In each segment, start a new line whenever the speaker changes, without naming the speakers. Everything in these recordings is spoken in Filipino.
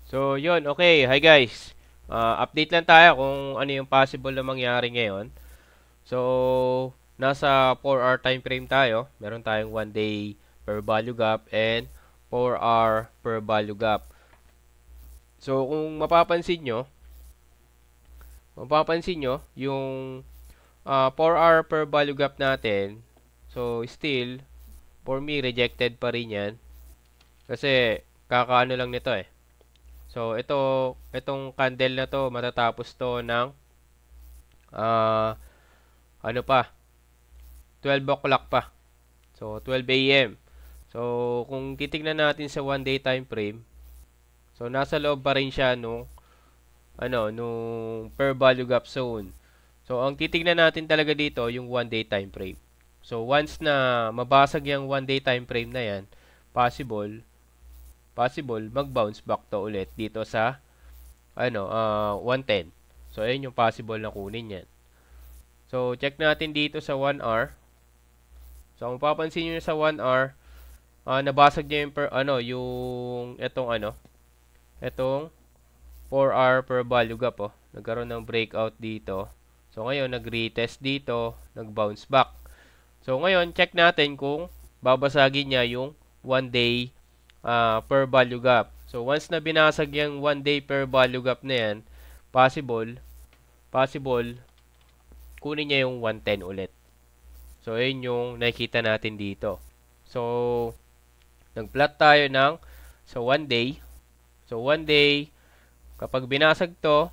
So, yun. Okay. Hi, guys. Update lang tayo kung ano yung possible na mangyari ngayon. So, nasa 4-hour time frame tayo. Meron tayong 1 day per value gap and 4-hour per value gap. So, kung mapapansin nyo, yung 4-hour per value gap natin, so, still, for me, rejected pa rin yan. Kasi, kakaano lang nito eh. So, itong candle na to, matatapos to ng ah ano pa, 12 o'clock pa. So, 12 a.m. So, kung titignan natin sa 1 day time frame, so nasa loob pa rin siya nung per value gap zone. So, ang titignan natin talaga dito yung 1 day time frame. So, once na mabasag yung 1 day time frame na yan, possible mag-bounce back to ulit dito sa 110. So, ayun yung possible na kunin yan. So, check natin dito sa 1 hour. So, kung papansin niyo sa 1 hour, nabasag niya itong 4 hour per value gap, oh. Nagkaroon ng breakout dito. So, ngayon, nag-retest dito, nag-bounce back. So, ngayon, check natin kung babasagin niya yung 1 day per value gap. So, once na binasag yung 1 day per value gap na yan, possible, kunin niya yung 110 ulit. So, ayun yung nakikita natin dito. So, nag-plot tayo sa 1 day. So, 1 day, kapag binasag to,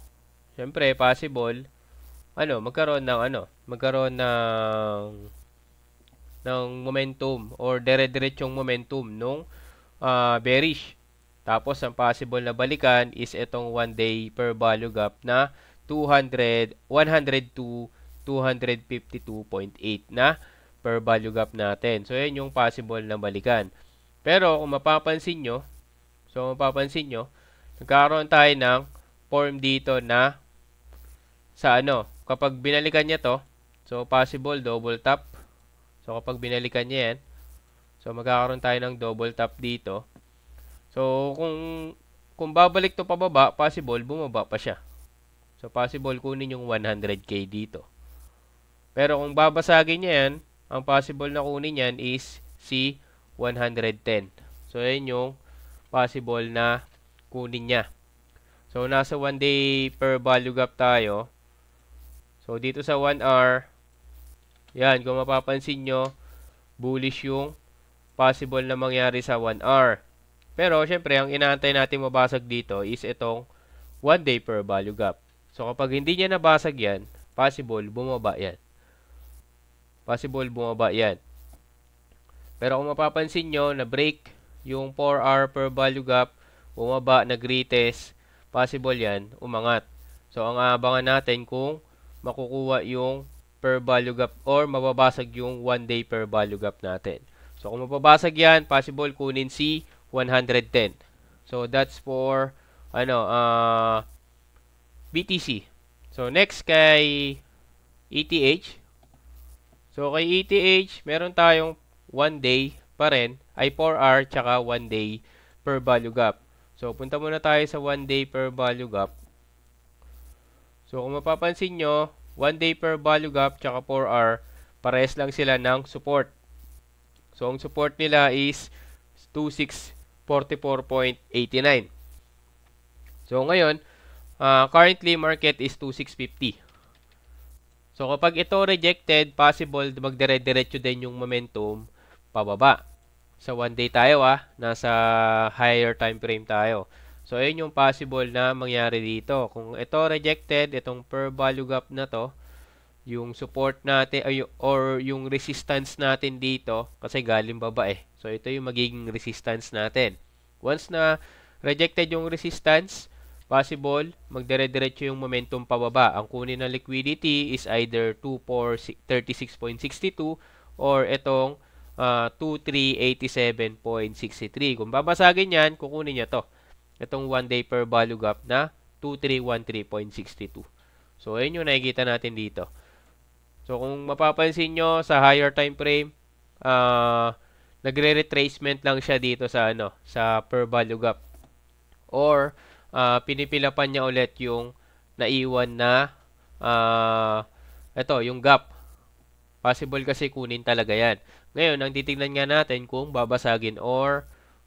syempre, possible, magkaroon ng momentum or dire-diretsong momentum nung bearish. Tapos, ang possible na balikan is itong 1 day per value gap na 102 252.8 na per value gap natin. So, yan yung possible na balikan. Pero, kung mapapansin nyo, nagkaroon tayo ng form dito na kapag binalikan niya to, so, possible double top. So, kapag binalikan niya yan, so, magkakaroon tayo ng double top dito. So, kung babalik to pababa, possible, bumaba pa siya. So, possible kunin yung 100k dito. Pero kung babasagin niya yan, ang possible na kunin yan is si 110. So, yan yung possible na kunin niya. So, nasa 1 day per value gap tayo. So, dito sa 1 hour, yan, kung mapapansin nyo, bullish yung possible na mangyari sa 1 hour. Pero, syempre, ang inaantay natin mabasag dito is itong 1 day per value gap. So, kapag hindi niya nabasag yan, possible bumaba yan. Pero kung mapapansin nyo, na-break yung 4 hour per value gap, bumaba, nag-retest, possible yan, umangat. So, ang aabangan natin kung makukuha yung per value gap or mababasag yung 1 day per value gap natin. So, kung mababasag yan, possible kunin si 110. So, that's for BTC. So, next kay ETH. So, kay ETH, meron tayong 1 day pa rin, ay 4 hour, tsaka 1 day per value gap. So, punta muna tayo sa 1 day per value gap. So, kung mapapansin nyo, 1 day per value gap, tsaka 4 hour, pares lang sila ng support. So, ang support nila is 2644.89. So, ngayon, currently market is 2650. So, kapag ito rejected, possible magdire-diretso din yung momentum pababa. Sa 1 day tayo nasa higher time frame tayo. So, ayun yung possible na mangyari dito. Kung ito rejected, itong per value gap na to, yung support natin or yung resistance natin dito, kasi galing baba So, ito yung magiging resistance natin. Once na rejected yung resistance, possible, magdire-diretso yung momentum pababa. Ang kunin ng liquidity is either 2436.62 or itong 2387.63. Kung babasagin yan, kukunin niya to. Itong 1 day per value gap na 2313.62. So, ayun yung nakikita natin dito. So, kung mapapansin nyo sa higher time frame, nagre-retracement lang siya dito sa sa per value gap. Or pinipilapan niya ulit yung naiwan na ito, yung gap. Possible kasi kunin talaga yan. Ngayon, ang titignan nga natin kung babasagin or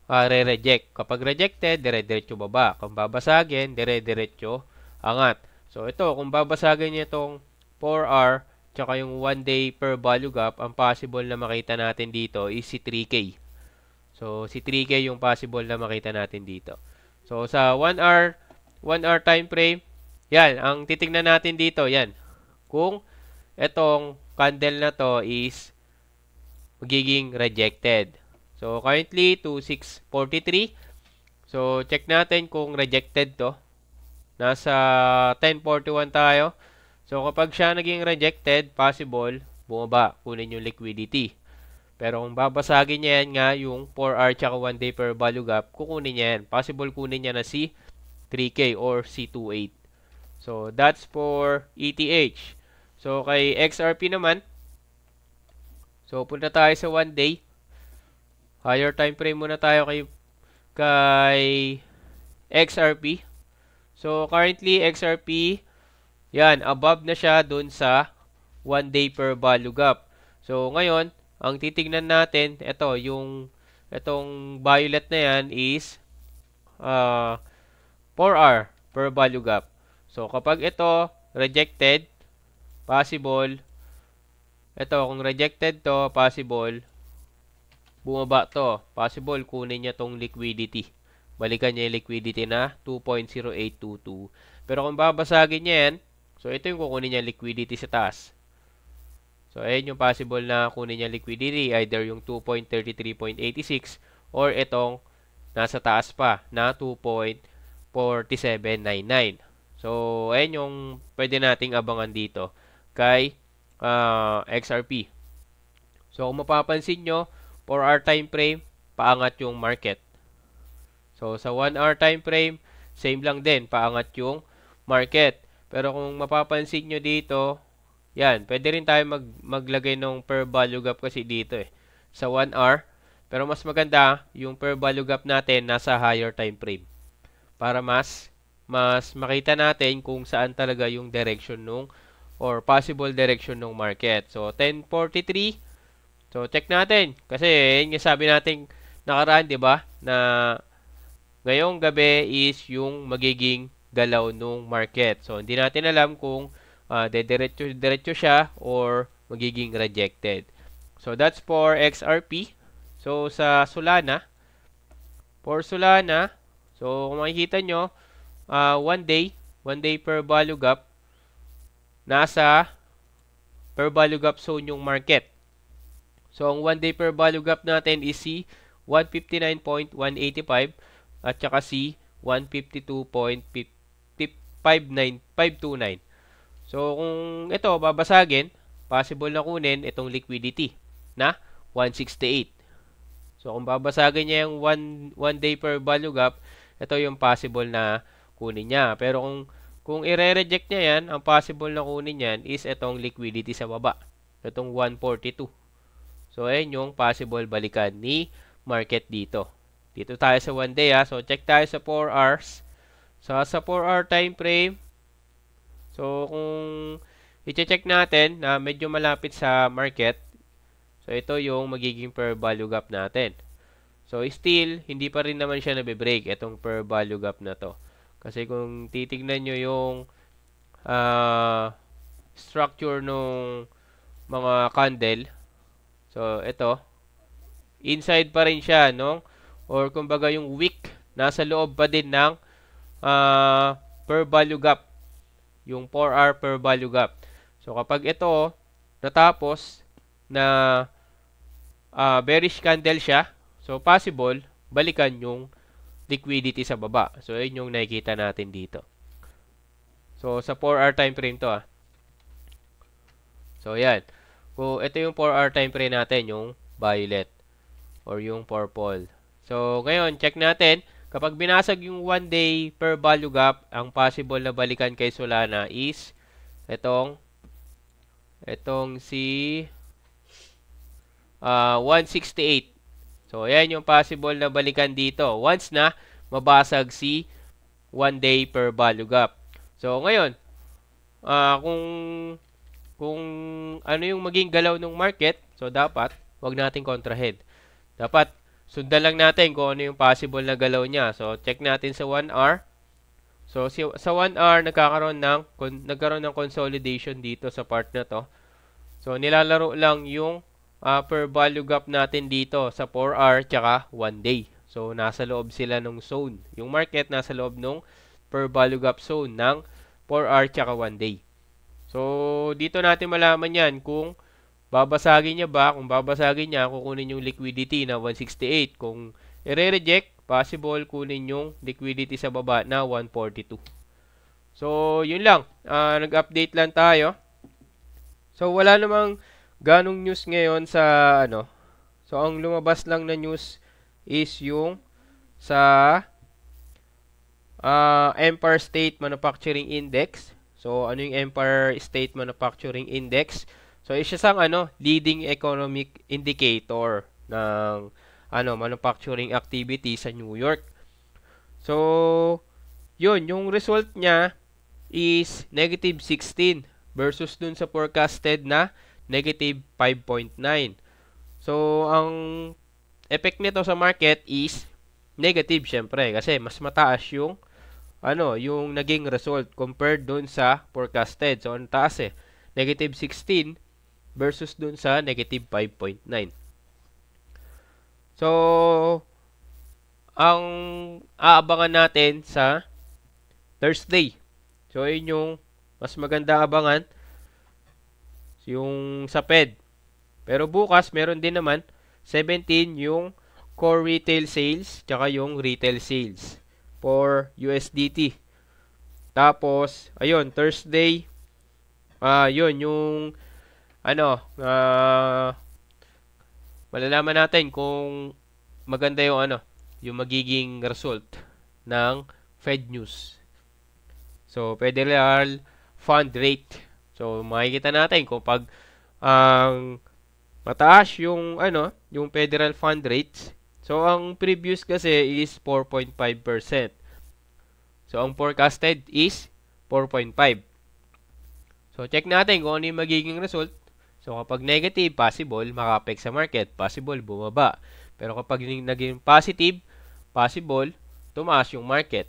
re-reject. Kapag rejected, dire-diretso baba. Kung babasagin, dire-diretso angat. So, ito, kung babasagin niya itong 4R, tsaka yung 1 day per value gap, ang possible na makita natin dito is si 3K. So, si 3K yung possible na makita natin dito. So, sa 1 hour time frame, yan, ang titignan natin dito, yan. Kung itong candle na to is magiging rejected. So, currently, 2643. So, check natin kung rejected to. Nasa 1041 tayo. So, kapag siya naging rejected, possible, bumaba, kunin yung liquidity. Pero kung babasagin niya yan nga, yung 4R tsaka 1 day per value gap, kukunin niya yan. Possible kunin niya na si 3K or C28. So, that's for ETH. So, kay XRP naman, so, punta tayo sa 1 day. Higher time frame muna tayo kay XRP. So, currently, XRP, yan, above na siya dun sa 1 day per value gap. So, ngayon, ang titignan natin, itong violet na yan is 4R per value gap. So, kapag ito rejected, possible, kung rejected to, possible, bumaba to. Possible, kunin niya tong liquidity. Balikan niya yung liquidity na 2.0822. Pero kung babasagin niya yan, so ito yung kukunin niya liquidity sa taas. So, ayan yung possible na kunin niya liquidity. Either yung 2.33.86 or itong nasa taas pa na 2.4799. So, ayan yung pwede nating abangan dito kay XRP. So, kung mapapansin nyo, 4-hour time frame, paangat yung market. So, sa 1-hour time frame, same lang din, paangat yung market. Pero kung mapapansin nyo dito, yan, pwede rin tayo maglagay ng per value gap kasi dito sa 1 hour. Pero mas maganda yung per value gap natin nasa higher time frame. Para mas makita natin kung saan talaga yung direction nung or possible direction ng market. So, 1043. So, check natin. Kasi, yun yung sabi natin nakaraan, di ba? Na ngayong gabi is yung magiging galaw nung market. So, hindi natin alam kung diretso siya or magiging rejected. So, that's for XRP. So, sa Solana, for Solana, so, kung makikita nyo, 1 day per value gap, nasa per value gap zone yung market. So, ang 1 day per value gap natin is si 159.185 at saka si 152.529. So, kung ito babasagin, possible na kunin itong liquidity na 168. So, kung babasagin niya yung 1 day per value gap, ito yung possible na kunin niya. Pero kung i-reject niya yan, ang possible na kunin yan is itong liquidity sa baba. Itong 142. So, ayan yung possible balikan ni market dito. Dito tayo sa 1 day So, check tayo sa 4 hours. So, sa 4 hour time frame, so, kung i-check natin na medyo malapit sa market, so, ito yung magiging per value gap natin. So, still, hindi pa rin naman siya nabe-break, itong per value gap na to. Kasi kung titignan nyo yung structure ng mga candle, so, ito, inside pa rin siya, no? Or, kumbaga, yung wick, nasa loob pa din ng per value gap. Yung 4-hour per value gap. So, kapag ito natapos na bearish candle siya, so, possible, balikan yung liquidity sa baba. So, yun yung nakikita natin dito. So, sa 4-hour time frame to So, yan. Kung ito yung 4-hour time frame natin, yung violet or yung purple. So, ngayon, check natin. Kapag binasag yung 1 day per value gap, ang possible na balikan kay Solana is itong si 168. So, ayan yung possible na balikan dito. Once na mabasag si 1 day per value gap. So ngayon, kung ano yung maging galaw ng market, so dapat wag nating kontrahead. Dapat sundan lang natin kung ano yung possible na galaw niya. So check natin sa 1 hour. So sa 1 hour nagkaroon ng consolidation dito sa part na to. So nilalaro lang yung per value gap natin dito sa 4 hour tsaka 1 day. So nasa loob sila ng zone. Yung market nasa loob ng per value gap zone ng 4 hour tsaka 1 day. So dito natin malaman yan kung babasagin niya ba. Kung babasagin niya, kukunin yung liquidity na 168. Kung i-reject, possible kunin yung liquidity sa baba na 142. So yun lang. Nag-update lang tayo. So wala namang ganong news ngayon sa ano. So ang lumabas lang na news is yung sa Empire State Manufacturing Index. So ano yung Empire State Manufacturing Index? So isa sang leading economic indicator ng manufacturing activity sa New York. So yun, yung result niya is negative 16 versus dun sa forecasted na negative 5.9. So ang effect nito sa market is negative syempre kasi mas mataas yung yung naging result compared dun sa forecasted. So ang taas negative 16 versus dun sa negative 5.9. So ang aabangan natin sa Thursday. So yun yung mas maganda abangan yung sa Fed. Pero bukas meron din naman 17 yung core retail sales tsaka yung retail sales for USDT. Tapos ayun, Thursday yun yung malalaman natin kung maganda yung yung magiging result ng Fed news. So Federal Fund Rate. So makikita natin kung pag mataas yung yung Federal Fund Rate. So ang previous kasi is 4.5%. So ang forecasted is 4.5. So, check natin kung ano yung magiging result. So, kapag negative, possible, maka-affect sa market. Possible, bumaba. Pero kapag naging positive, possible, tumaas yung market.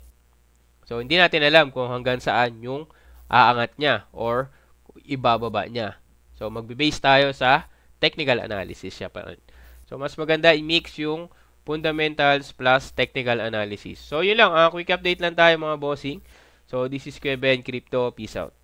So, hindi natin alam kung hanggang saan yung aangat niya or ibababa niya. So, magbe-base tayo sa technical analysis siya pa rin. So, mas maganda i-mix yung fundamentals plus technical analysis. So, yun lang. Quick update lang tayo mga bossing. So, this is Kuya Ben Crypto. Peace out.